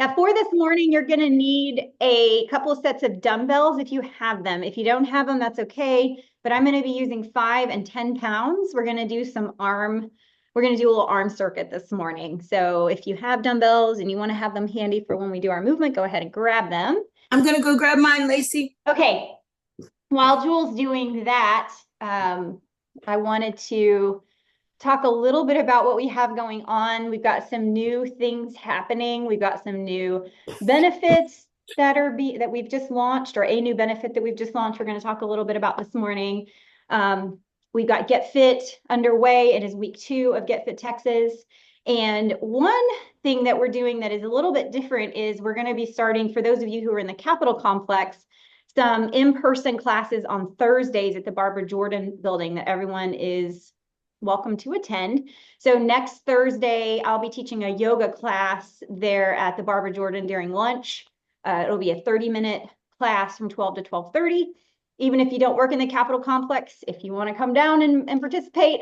Yeah, for this morning, you're going to need a couple of sets of dumbbells if you have them. If you don't have them, that's okay. But I'm going to be using 5 and 10 pounds. We're going to do we're going to do a little arm circuit this morning. So if you have dumbbells and you want to have them handy for when we do our movement, go ahead and grab them. I'm gonna go grab mine, Lacey. Okay, while Jules doing that, I wanted to talk a little bit about what we have going on. We've got some new things happening. We've got some new benefits that we've just launched, or a new benefit that we've just launched. We're going to talk a little bit about this morning. We've got Get Fit underway. It is week 2 of Get Fit Texas. And one thing that we're doing that is a little bit different is we're going to be starting, for those of you who are in the Capitol Complex, some in-person classes on Thursdays at the Barbara Jordan building that everyone is welcome to attend. So next Thursday, I'll be teaching a yoga class there at the Barbara Jordan during lunch. It'll be a 30-minute class from 12 to 12:30. Even if you don't work in the Capitol Complex, if you want to come down and participate,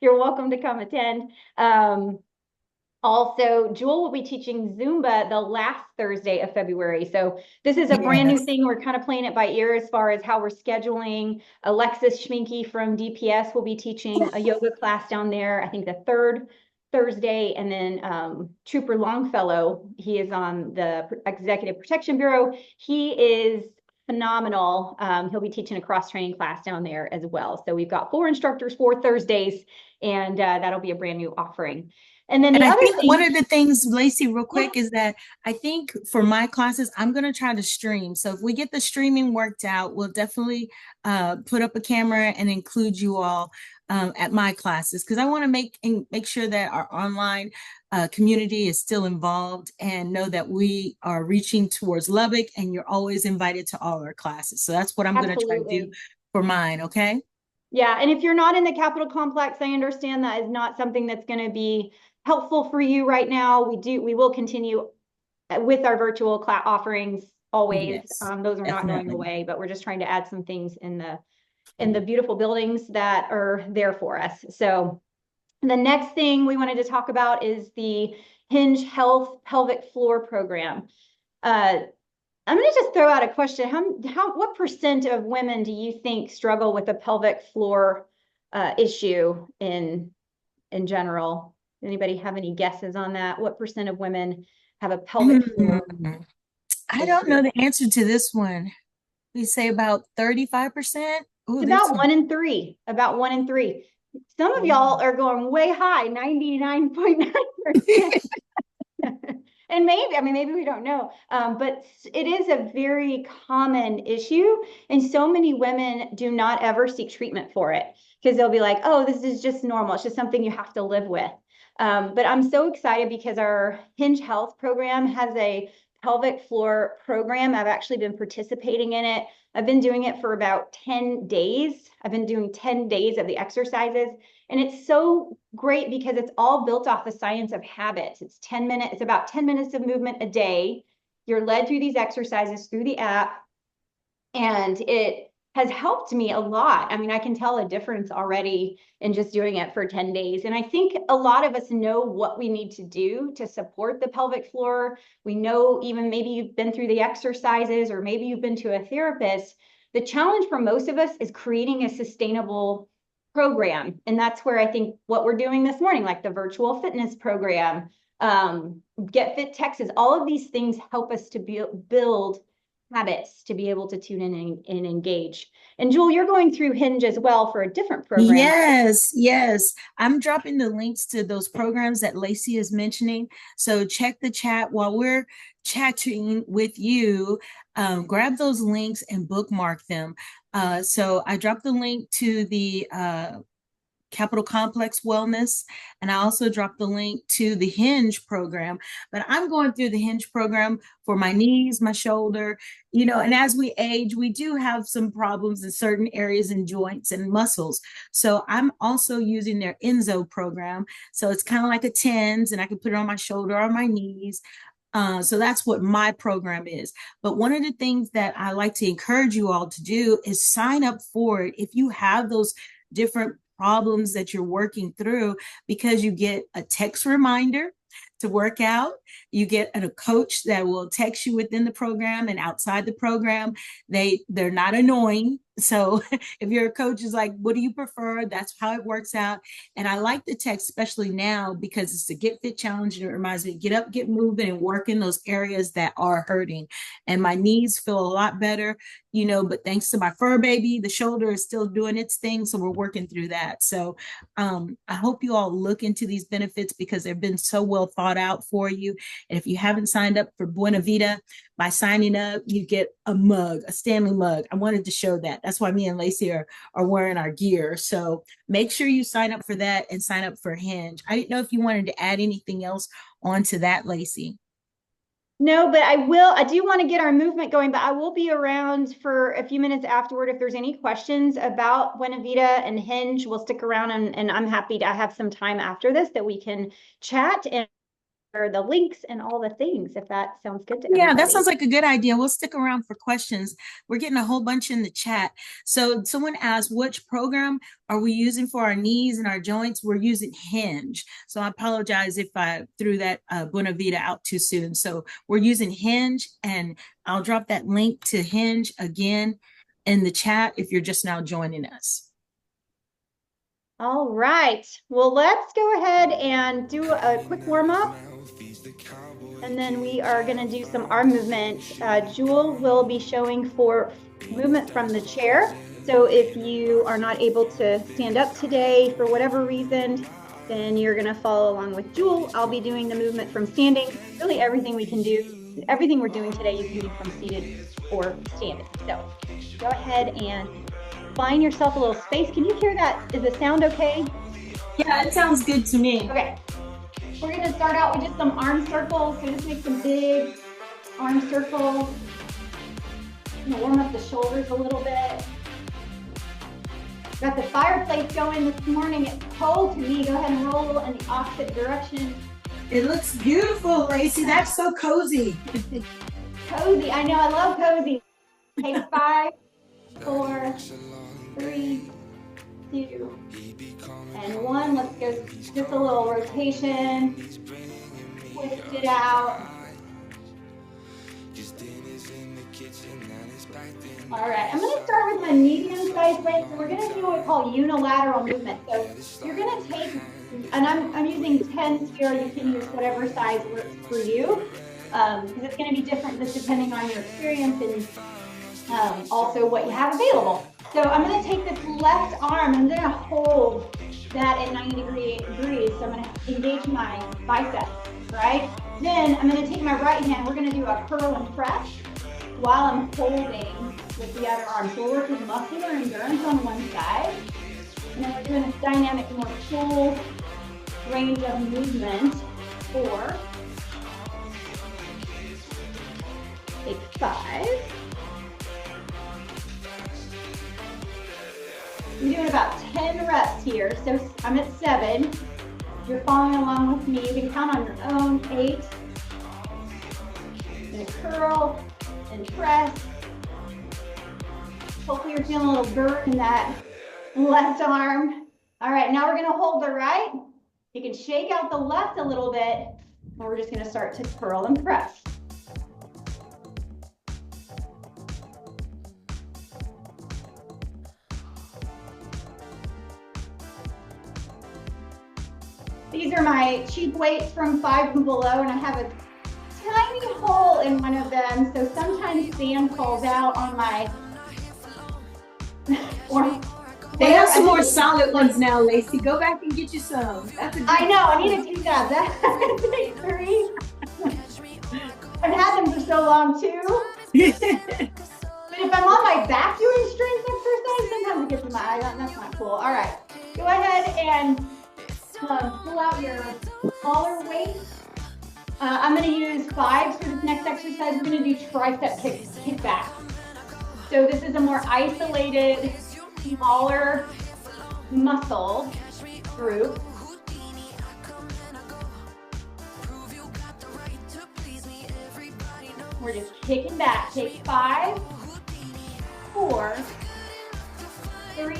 you're welcome to come attend. Also, Jewel will be teaching Zumba the last Thursday of February. So this is a brand new Yes. thing. We're kind of playing it by ear as far as how we're scheduling. Alexis Schminke from DPS will be teaching a yoga class down there, I think the third Thursday. And then Trooper Longfellow, he is on the Executive Protection Bureau. He is phenomenal. He'll be teaching a cross-training class down there as well. So we've got 4 instructors, 4 Thursdays, and that'll be a brand new offering. And then And the I other think one thing, of the things, Lacey, real yeah, quick, is that I think for my classes, I'm going to try to stream. So if we get the streaming worked out, we'll definitely put up a camera and include you all at my classes, because I want to make sure that our online community is still involved and know that we are reaching towards Lubbock, and you're always invited to all our classes. So that's what I'm going to try to do absolutely. for mine. Okay. Yeah, and if you're not in the Capitol Complex, I understand that is not something that's going to be helpful for you right now. We will continue with our virtual class offerings always. Yes, Those are not going definitely. away, but we're just trying to add some things in the beautiful buildings that are there for us. So the next thing we wanted to talk about is the Hinge Health Pelvic Floor Program. Uh, I'm going to just throw out a question. What percent of women do you think struggle with a pelvic floor issue in general? Anybody have any guesses on that? What percent of women have a pelvic floor Hmm. I don't issue? know the answer to this one. We say about 35%. Oh, It's there's about some. 1 in 3. About 1 in 3. Some of Wow. y'all are going way high, 99.9%. And maybe, I mean, maybe we don't know, but it is a very common issue. And so many women do not ever seek treatment for it because they'll be like, oh, this is just normal. It's just something you have to live with. But I'm so excited because our Hinge Health program has a pelvic floor program. I've actually been participating in it. I've been doing it for about 10 days. I've been doing 10 days of the exercises. And it's so great because it's all built off the science of habits. It's about 10 minutes of movement a day. You're led through these exercises through the app, and it has helped me a lot. I mean, I can tell a difference already in just doing it for 10 days. And I think a lot of us know what we need to do to support the pelvic floor. We know, even maybe you've been through the exercises or maybe you've been to a therapist. The challenge for most of us is creating a sustainable program. And that's where I think what we're doing this morning, like the virtual fitness program, Get Fit Texas, all of these things help us to build habits to be able to tune in and engage. And Jewel, you're going through Hinge as well for a different program, right? Yes, yes. I'm dropping the links to those programs that Lacey is mentioning. So check the chat while we're chatting with you. Grab those links and bookmark them. So I dropped the link to the Capitol Complex Wellness. And I also dropped the link to the Hinge program. But I'm going through the Hinge program for my knees, my shoulder, and as we age, we do have some problems in certain areas and joints and muscles. So I'm also using their Enzo program. So it's kind of like a TENS, and I can put it on my shoulder or my knees. So that's what my program is. But one of the things that I like to encourage you all to do is sign up for it if you have those different problems that you're working through, because you get a text reminder. to work out. You get a coach that will text you within the program and outside the program. They're not annoying. So if your coach is like, what do you prefer? That's how it works out. And I like the text, especially now, because it's a Get Fit challenge. And it reminds me, get up, get moving, and work in those areas that are hurting. And my knees feel a lot better, but thanks to my fur baby, the shoulder is still doing its thing. So we're working through that. So I hope you all look into these benefits because they've been so well thought out for you. And if you haven't signed up for Buena Vita, by signing up, you get a mug, a Stanley mug. I wanted to show that. That's why me and Lacey are wearing our gear. So make sure you sign up for that and sign up for Hinge. I didn't know if you wanted to add anything else onto that, Lacey. No, but I do want to get our movement going, but I will be around for a few minutes afterward. If there's any questions about Buena Vita and Hinge, we'll stick around and I'm happy to have some time after this that we can chat and the links and all the things, if that sounds good to everybody. Yeah, that sounds like a good idea. We'll stick around for questions. We're getting a whole bunch in the chat. So someone asked, which program are we using for our knees and our joints? We're using Hinge. So I apologize if I threw that Buena Vita out too soon. So we're using Hinge, and I'll drop that link to Hinge again in the chat if you're just now joining us. All right. Well, let's go ahead and do a quick warm up. And then we are going to do some arm movement. Jewel will be showing for movement from the chair. So if you are not able to stand up today for whatever reason, then you're going to follow along with Jewel. I'll be doing the movement from standing. Really everything we can do, everything we're doing today, you can do from seated or standing. So go ahead and find yourself a little space. Can you hear that? Is the sound okay? Yeah, it sounds good to me. Okay. We're going to start out with just some arm circles. So just make some big arm circles. I'm going to warm up the shoulders a little bit. Got the fireplace going this morning. It's cold to me. Go ahead and roll in the opposite direction. It looks beautiful, Lacey. That's so cozy. Cozy. I know. I love cozy. Okay, 5, 4, 3, 2, and 1. Let's go just a little rotation. Twist it out. All right, I'm going to start with my medium-sized weight. So we're going to do what we call unilateral movement. So you're going to take, and I'm using 10s here. You can use whatever size works for you, because it's going to be different just depending on your experience and also what you have available. So I'm going to take this left arm, I'm going to hold that at 90 degrees. So I'm going to engage my biceps, right? Then I'm going to take my right hand, we're going to do a curl and press while I'm holding with the other arm. So we'll work with muscular endurance on one side. And then we're doing this dynamic, more full range of movement for take 5. We're doing about 10 reps here. So I'm at 7. You're following along with me. You can count on your own. 8. Gonna curl and press. Hopefully you're feeling a little burn in that left arm. All right, now we're gonna hold the right. You can shake out the left a little bit, and we're just gonna start to curl and press. These are my cheap weights from Five Below, and I have a tiny hole in one of them, so sometimes sand falls out on my, or they have some more solid ones now, Lacey. Go back and get you some. That's a good I know, I need to do that. That's 3. I've had them for so long too. But if I'm on my back doing strength exercise, sometimes it gets in my eye. That's not cool. All right, go ahead and pull out your smaller weight. I'm going to use 5 for this next exercise. We're going to do tricep kick back. So this is a more isolated, smaller muscle group. We're just kicking back. Take 5, 4, 3,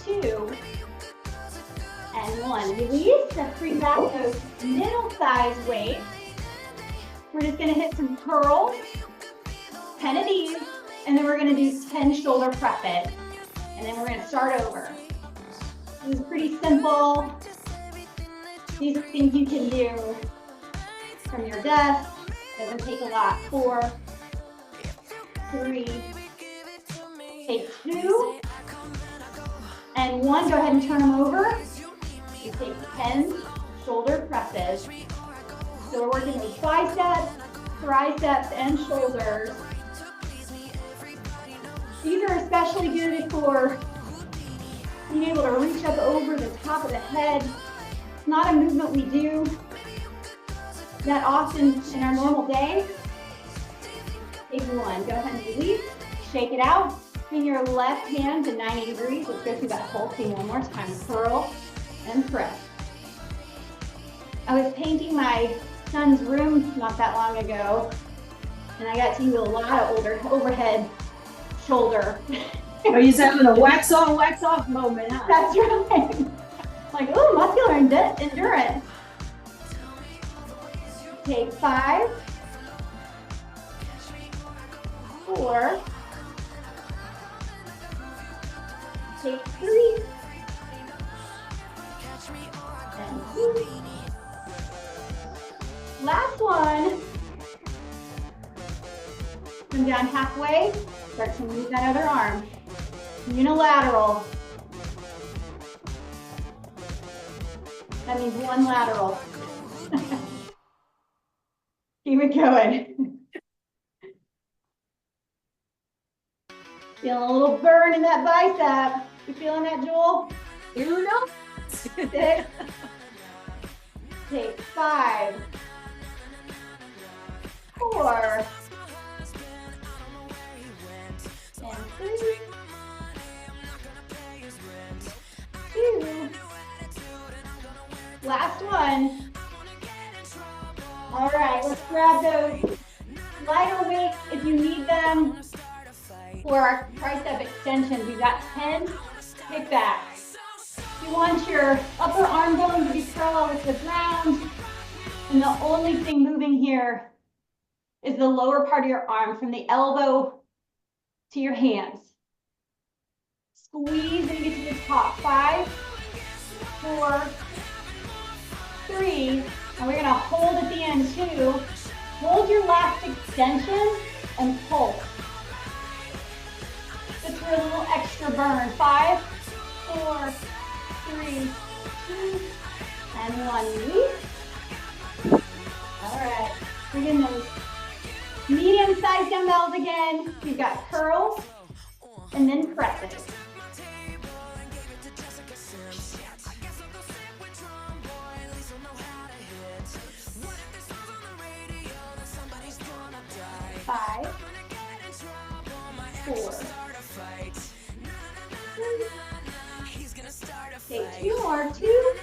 2, and one. Release. Let's bring back those middle-sized weights. We're just gonna hit some curls, 10 of these, and then we're gonna do 10 shoulder presses. And then we're gonna start over. This is pretty simple. These are things you can do from your desk. Doesn't take a lot. 4, 3, take 2, and 1. Go ahead and turn them over. You take 10 shoulder presses. So we're working with biceps, triceps, and shoulders. These are especially good for being able to reach up over the top of the head. It's not a movement we do that often in our normal day. Take 1. Go ahead and release. Shake it out. Bring your left hand to 90 degrees. Let's go through that whole thing one more time. Curl and press. I was painting my son's room not that long ago, and I got to use a lot of overhead shoulder. Are you having a wax on, wax off moment, huh? That's right. Like, ooh, muscular endurance. Take 5, 4, take 3, and 2. Last one. Come down halfway, start to move that other arm. Unilateral. That means one lateral. Keep it going. Feeling a little burn in that bicep. You feeling that, Joel? You know. 6. Take 5, 4, and 3, 2. Last one. All right, let's grab those lighter weights if you need them for our tricep extensions. We've got 10 kickbacks. You want your upper arm bone to be parallel with the ground, and the only thing moving here is the lower part of your arm from the elbow to your hands. Squeeze and get to the top. 5, 4, 3, and we're gonna hold at the end too. Hold your last extension and pull. Just for a little extra burn. 5, 4, 3, 2, and 1. Release. All right, bring in those medium-sized dumbbells again. We've got curls and then presses. Five, 4, 3. Take 2 more. 2.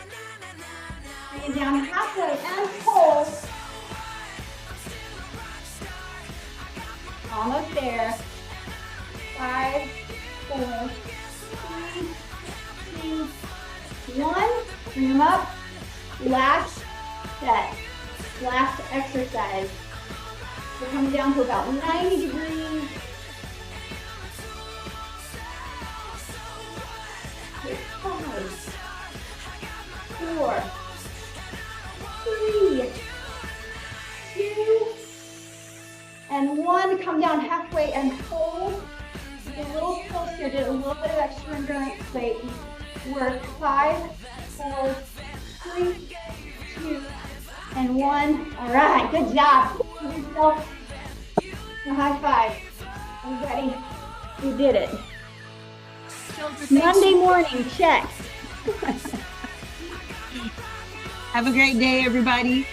Bring it down halfway and hold. Almost there. 5, 4, 3, 2, 1. Bring them up. Last set. Last exercise. We're coming down to about 90 degrees. 5, 4, 3, 2, and 1. Come down halfway and hold. Get a little closer, get a little bit of extra endurance. Wait, work. 5, 4, 3, 2, and 1. All right, good job. Give yourself a high five. Everybody, you did it. Monday morning, check. Have a great day, everybody.